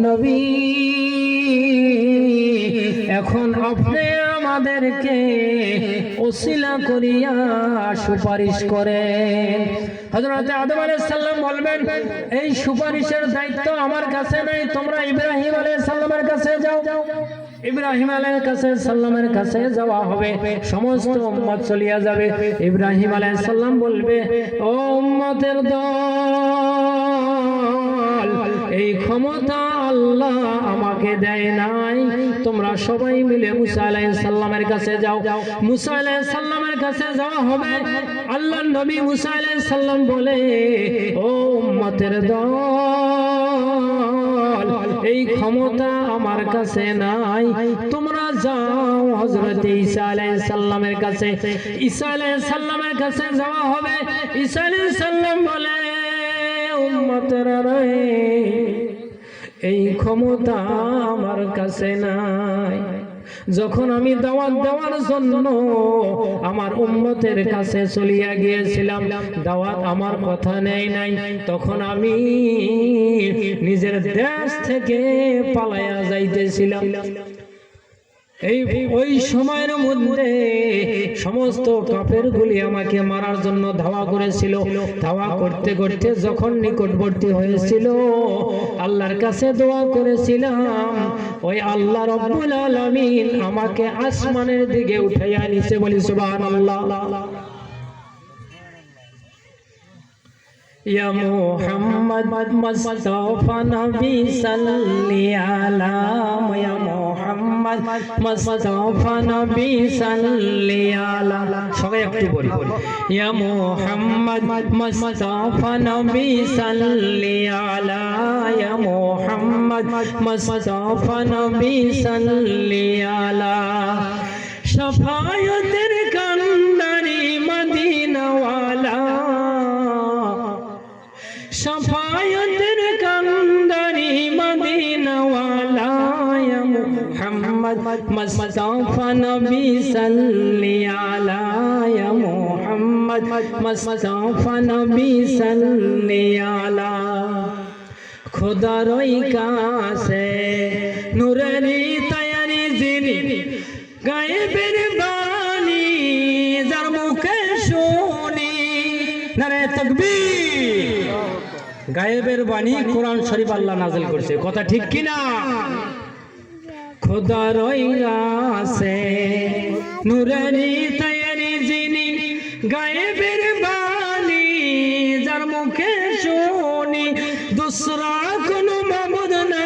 নবী এখন আপনি আমাদেরকে ওসিলা করিয়া সুপারিশ করেন। হযরত আদম আলাইহিস সালাম বলবেন, এই সুপারিশের দায়িত্ব আমার কাছে নাই, তোমরা ইব্রাহিম আলাইহিস সালামের কাছে যাও। ইব্রাহিম আলাইহিস সালামের কাছে যাওয়া হবে, সমস্ত উম্মত চলিয়া যাবে। ইব্রাহিম আলাইহিস সালাম বলবে, ও উম্মতের দল, এই ক্ষমতা আল্লাহ আমাকে দেয় নাই, তোমরা সবাই মিলে মুসা আলাইহিস সালামের কাছে যাও। মুসা আলাইহিস সালামের কাছে যাওয়া হবে। আল্লাহর নবী মুসা আলাইহিস সালাম বলে, ও উম্মতের দল, এই ক্ষমতা আমার কাছে নাই, তোমরা যাও হযরত ঈসা আলাইহিস সালামের কাছে। ঈসা আলাইহিস সালামের কাছে যাওয়া হবে। ঈসা আলাইহিস সালাম বলে, উম্মতেরা রে, এই ক্ষমতা আমার কাছে নাই। যখন আমি দাওয়াত দেওয়ার জন্য আমার উম্মতের কাছে চলিয়া গিয়েছিলাম, দাওয়াত আমার কথা নেই নাই, তখন আমি নিজের দেশ থেকে পালাইয়া যাইতেছিলাম। ওই সময়ের মধ্যে সমস্ত কাফেরগুলি আমাকে মারার জন্য ধাওয়া করেছিল। ধাওয়া করতে করতে যখন নিকটবর্তী হয়েছিল, আল্লাহর কাছে দোয়া করেছিলাম, ওই আল্লাহ রাব্বুল আলামিন আমাকে আসমানের দিকে উঠাইয়া নিছে। বলি সুবহানাল্লাহ। ইয়া মুহাম্মদ মুস্তাফা নবী সাল্লি আলা, ইয়া মুহাম্মদ মুস্তাফা নবী সাল্লি আলা। সবাই একটু বলি, ইয়া মুহাম্মদ মুস্তাফা নবী সাল্লি আলা, ইয়া মুহাম্মদ মুস্তাফা নবী সাল্লি আলা। শাফায়াতের কান্ডারি মদিনাওয়ালা, শাফায়াতের কান্ডারি মদিনাওয়ালা, ইয়া মুহাম্মদ মুস্তাফা নবী সাল্লি আলা, ইয়া মুহাম্মদ মুস্তাফা নবী সাল্লি আলা। খোদার কাছে নূরেরই তৈরি যিনি, গায়েবের বাণী যার মুখে শুনি, নারে তাকবীর। গায়েবের বাণী কোরআন শরীফ আল্লাহ নাযিল করছে, কথা ঠিক কিনা? খোদার কাছে নূরেরই তৈরি যিনি, গায়েবের